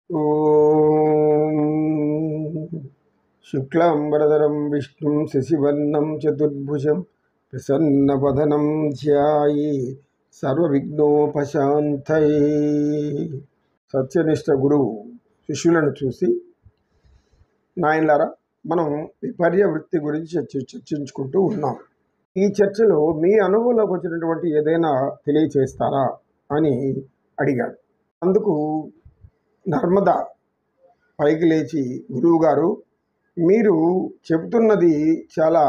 ఓం శుక్లాంబరధరం విష్ణుం శశివర్ణం చతుర్భుజం ప్రసన్నవదనం ధ్యాయే సర్వవిఘ్నోపశాంతయే. సత్యనిష్ట గురువు శిష్యులను చూసి, నాయనలారా, మనం విపర్య వృత్తి గురించి చర్చించుకుంటూ ఉన్నాం. ఈ చర్చలో మీ అనుభవంలోకి వచ్చినటువంటి ఏదైనా తెలియచేస్తారా అని అడిగాడు. అందుకు నర్మద పైకి లేచి, గురువుగారు, మీరు చెబుతున్నది చాలా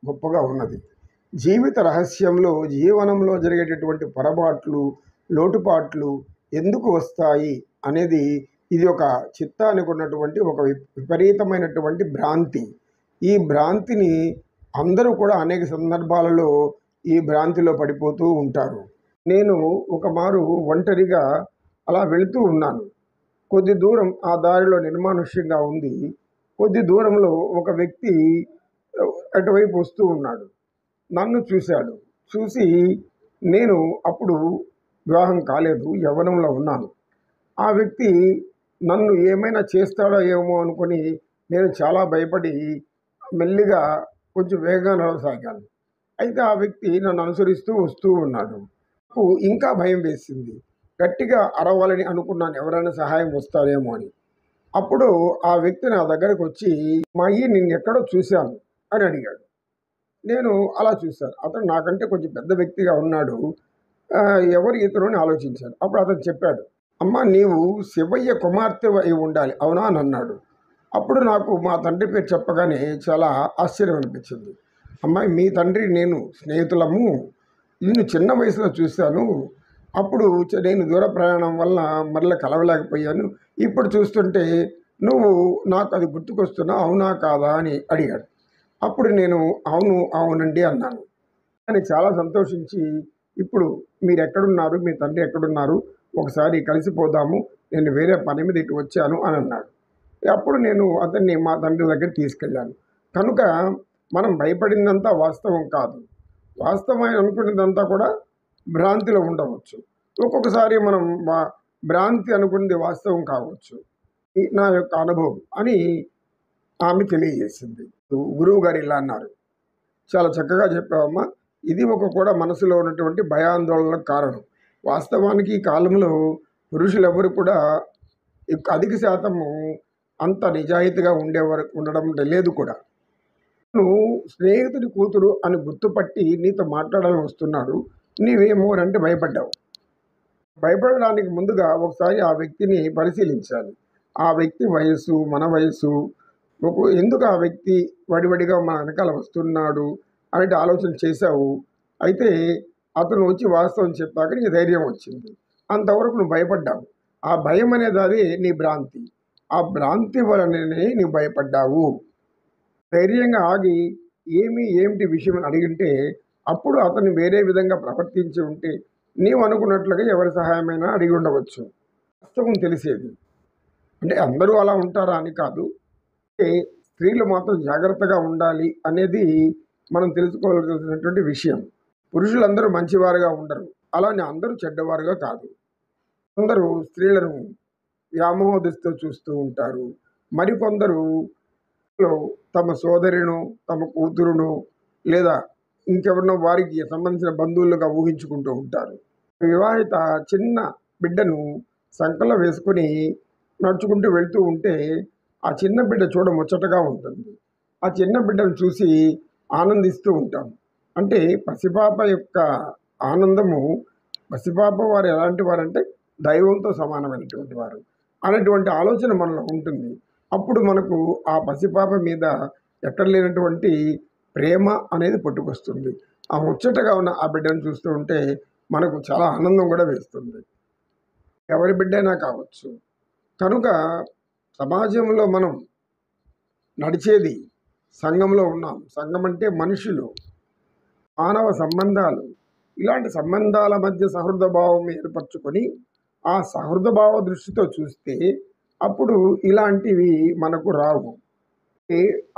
గొప్పగా ఉన్నది. జీవిత రహస్యంలో, జీవనంలో జరిగేటటువంటి పొరపాట్లు, లోటుపాట్లు ఎందుకు వస్తాయి అనేది ఇది ఒక చిత్తానికి ఉన్నటువంటి ఒక విపరీతమైనటువంటి భ్రాంతి. ఈ భ్రాంతిని అందరూ కూడా అనేక సందర్భాలలో ఈ భ్రాంతిలో పడిపోతూ ఉంటారు. నేను ఒక మారు ఒంటరిగా అలా వెళుతూ ఉన్నాను. కొద్ది దూరం ఆ దారిలో నిర్మానుష్యంగా ఉంది. కొద్ది దూరంలో ఒక వ్యక్తి అటువైపు వస్తూ ఉన్నాడు. నన్ను చూశాడు. చూసి, నేను అప్పుడు వివాహం కాలేదు, యవ్వనంలో ఉన్నాను. ఆ వ్యక్తి నన్ను ఏమైనా చేస్తాడో ఏమో అనుకొని నేను చాలా భయపడి మెల్లిగా కొంచెం వేగంగా నడవసాగాను. అయితే ఆ వ్యక్తి నన్ను అనుసరిస్తూ వస్తూ ఉన్నాడు. నాకు ఇంకా భయం వేసింది. గట్టిగా అరవాలని అనుకున్నాను, ఎవరైనా సహాయం వస్తారేమో అని. అప్పుడు ఆ వ్యక్తి నా దగ్గరకు వచ్చి, మా నిన్ను ఎక్కడో చూశాను అని అడిగాడు. నేను అలా చూశాను. అతను నాకంటే కొంచెం పెద్ద వ్యక్తిగా ఉన్నాడు. ఎవరు ఇతను అని ఆలోచించాను. అప్పుడు అతను చెప్పాడు, అమ్మ, నీవు శివయ్య కుమార్తె అయి ఉండాలి, అవునా అని అన్నాడు. అప్పుడు నాకు మా తండ్రి పేరు చెప్పగానే చాలా ఆశ్చర్యం అనిపించింది. అమ్మాయి, మీ తండ్రి నేను స్నేహితులము, నిన్ను చిన్న వయసులో చూశాను. అప్పుడు నేను దూర ప్రయాణం వల్ల మరల కలవలేకపోయాను. ఇప్పుడు చూస్తుంటే నువ్వు నాకు అది గుర్తుకొస్తున్నావు, అవునా కాదా అని అడిగాడు. అప్పుడు నేను అవును అవునండి అన్నాను. అని చాలా సంతోషించి, ఇప్పుడు మీరు ఎక్కడున్నారు, మీ తండ్రి ఎక్కడున్నారు, ఒకసారి కలిసిపోదాము, నేను వేరే పని మీద ఇటు వచ్చాను అని అన్నాడు. అప్పుడు నేను అతన్ని మా తండ్రి దగ్గర తీసుకెళ్ళాను. కనుక మనం భయపడిందంతా వాస్తవం కాదు. వాస్తవమైన అనుకున్నదంతా కూడా భ్రాంతిలో ఉండవచ్చు. ఒక్కొక్కసారి మనం భ్రాంతి అనుకున్నది వాస్తవం కావచ్చు. నా యొక్క అనుభవం అని ఆమె తెలియజేసింది. గురువు గారు ఇలా అన్నారు, చాలా చక్కగా చెప్పావమ్మా. ఇది కూడా మనసులో ఉన్నటువంటి భయాందోళనకు కారణం. వాస్తవానికి ఈ కాలంలో పురుషులు ఎవరు కూడా అధిక శాతము అంత నిజాయితీగా ఉండడం లేదు కూడా. నువ్వు స్నేహితుడి కూతురు అని గుర్తుపట్టి నీతో మాట్లాడాలని వస్తున్నాడు, నీవేమో అంటే భయపడ్డావు. భయపడడానికి ముందుగా ఒకసారి ఆ వ్యక్తిని పరిశీలించాలి. ఆ వ్యక్తి వయస్సు, మన వయస్సు, ఎందుకు ఆ వ్యక్తి వడివడిగా మన వెనకాల వస్తున్నాడు అనేది ఆలోచన చేశావు. అయితే అతను వచ్చి వాస్తవం చెప్పాక నీకు ధైర్యం వచ్చింది. అంతవరకు నువ్వు భయపడ్డావు. ఆ భయం అనేది అది నీ భ్రాంతి. ఆ భ్రాంతి వలననే నువ్వు భయపడ్డావు. ధైర్యంగా ఆగి ఏమిటి విషయం అని అడిగింటే, అప్పుడు అతను వేరే విధంగా ప్రవర్తించి ఉంటే నీవు అనుకున్నట్లుగా ఎవరి సహాయమైనా అడిగి ఉండవచ్చు. వాస్తవం తెలిసేది. అంటే అందరూ అలా ఉంటారా అని కాదు. స్త్రీలు మాత్రం జాగ్రత్తగా ఉండాలి అనేది మనం తెలుసుకోవాల్సినటువంటి విషయం. పురుషులందరూ మంచివారుగా ఉండరు, అలానే అందరూ చెడ్డవారుగా కాదు. కొందరు స్త్రీలను వ్యామోహ దృష్టితో చూస్తూ ఉంటారు. మరికొందరు తమ సోదరిను, తమ కూతురును, లేదా ఇంకెవరినో వారికి సంబంధించిన బంధువులుగా ఊహించుకుంటూ ఉంటారు. వివాహిత చిన్న బిడ్డను సంకలో వేసుకుని నడుచుకుంటూ వెళ్తూ ఉంటే ఆ చిన్న బిడ్డ చూడ ముచ్చటగా ఉంటుంది. ఆ చిన్న బిడ్డను చూసి ఆనందిస్తూ ఉంటాం. అంటే పసిపాప యొక్క ఆనందము, పసిపాప వారు ఎలాంటి వారంటే దైవంతో సమానమైనటువంటి వారు అనేటువంటి ఆలోచన మనలో ఉంటుంది. అప్పుడు మనకు ఆ పసిపాప మీద ఎక్కడ లేనటువంటి ప్రేమ అనేది పుట్టుకొస్తుంది. ఆ ముచ్చటగా ఉన్న ఆ బిడ్డను చూస్తూ ఉంటే మనకు చాలా ఆనందం కూడా వేస్తుంది. ఎవరి బిడ్డైనా కావచ్చు. కనుక సమాజంలో మనం నడిచేది సంఘంలో ఉన్నాం. సంఘం అంటే మనుషులు, మానవ సంబంధాలు. ఇలాంటి సంబంధాల మధ్య సహృద భావం ఏర్పరచుకొని ఆ సహృద భావ దృష్టితో చూస్తే అప్పుడు ఇలాంటివి మనకు రావు.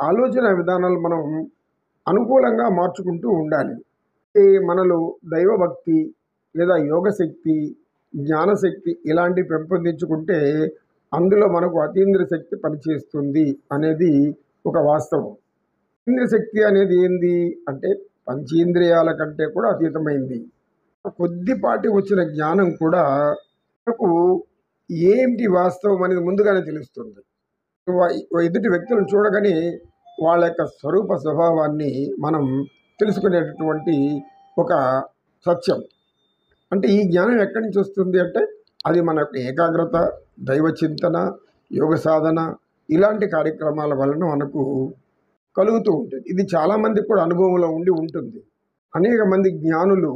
ఆలోచన విధానాలు మనం అనుకూలంగా మార్చుకుంటూ ఉండాలి. మనలో దైవభక్తి లేదా యోగశక్తి, జ్ఞానశక్తి ఇలాంటివి పెంపొందించుకుంటే అందులో మనకు అతీంద్రియ శక్తి పనిచేస్తుంది అనేది ఒక వాస్తవం. అతీంద్రియ శక్తి అనేది ఏంది అంటే పంచేంద్రియాల కంటే కూడా అతీతమైంది. కొద్దిపాటి వచ్చిన జ్ఞానం కూడా మనకు ఏంటి వాస్తవం అనేది ముందుగానే తెలుస్తుంది. ఎదుటి వ్యక్తులను చూడగానే వాళ్ళ యొక్క స్వరూప స్వభావాన్ని మనం తెలుసుకునేటటువంటి ఒక సత్యం. అంటే ఈ జ్ఞానం ఎక్కడి నుంచి వస్తుంది అంటే అది మనకు ఏకాగ్రత, దైవ చింతన, యోగ సాధన ఇలాంటి కార్యక్రమాల వలన మనకు కలుగుతూ ఉంటుంది. ఇది చాలామందికి కూడా అనుభవంలో ఉంటుంది. అనేక మంది జ్ఞానులు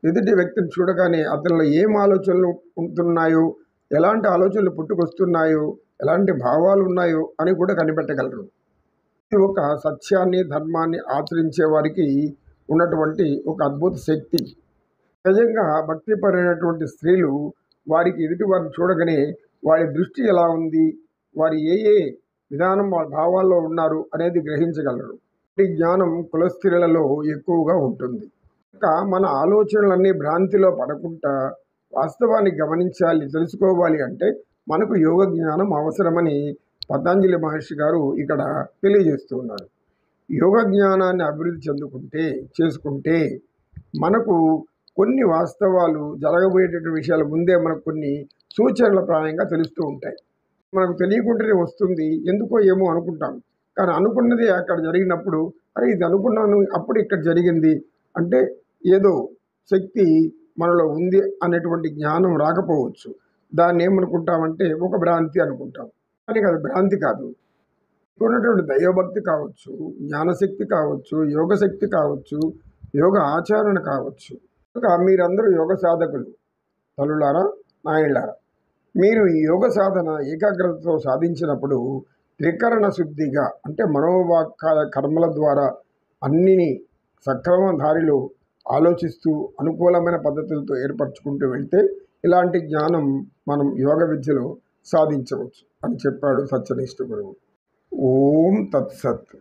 ఎదుటి వ్యక్తిని చూడగానే అతనిలో ఏం ఆలోచనలు ఉంటున్నాయో, ఎలాంటి ఆలోచనలు పుట్టుకొస్తున్నాయో, ఎలాంటి భావాలు ఉన్నాయో అని కూడా కనిపెట్టగలరు. ఇది ఒక సత్యాన్ని, ధర్మాన్ని ఆచరించే వారికి ఉన్నటువంటి ఒక అద్భుత శక్తి. నిజంగా భక్తిపరైనటువంటి స్త్రీలు వారికి ఎదుటి వారిని చూడగానే వారి దృష్టి ఎలా ఉంది, వారి ఏ విధానం వాళ్ళ భావాల్లో ఉన్నారు అనేది గ్రహించగలరు. ఈ జ్ఞానం కులస్త్రీలలో ఎక్కువగా ఉంటుంది. ఇంకా మన ఆలోచనలన్నీ భ్రాంతిలో పడకుండా వాస్తవాన్ని గమనించాలి, తెలుసుకోవాలి అంటే మనకు యోగ జ్ఞానం అవసరమని పతంజలి మహర్షి గారు ఇక్కడ తెలియజేస్తున్నారు. యోగ జ్ఞానాన్ని అభివృద్ధి చేసుకుంటే మనకు కొన్ని వాస్తవాలు జరగబోయేటటువంటి విషయాల ముందే మనకు కొన్ని సూచనల ప్రాయంగా తెలుస్తూ ఉంటాయి. మనకు తెలియకుండానే వస్తుంది, ఎందుకో ఏమో అనుకుంటాం. కానీ అనుకున్నది అక్కడ జరిగినప్పుడు అరే ఇది అనుకున్నాను అప్పుడు ఇక్కడ జరిగింది అంటే ఏదో శక్తి మనలో ఉంది అనేటువంటి జ్ఞానం రాకపోవచ్చు. దాన్ని ఏమనుకుంటామంటే ఒక భ్రాంతి అనుకుంటాం. కానీ అది భ్రాంతి కాదు. ఉన్నటువంటి దైవభక్తి కావచ్చు, జ్ఞానశక్తి కావచ్చు, యోగశక్తి కావచ్చు, యోగ ఆచరణ కావచ్చు. కనుక మీరందరూ యోగ సాధకులు, తల్లులారా, నాయనలారా. మీరు ఈ యోగ సాధన ఏకాగ్రతతో సాధించినప్పుడు త్రికరణ శుద్ధిగా అంటే మనోవాక్కాయ కర్మల ద్వారా అన్నిని సక్రమ దారిలో ఆలోచిస్తూ అనుకూలమైన పద్ధతులతో ఏర్పరచుకుంటూ వెళ్తే ఇలాంటి జ్ఞానం మనం యోగ విద్యలో సాధించవచ్చు అని చెప్పాడు సత్యనిష్ఠ గురువు. ఓం తత్సత్.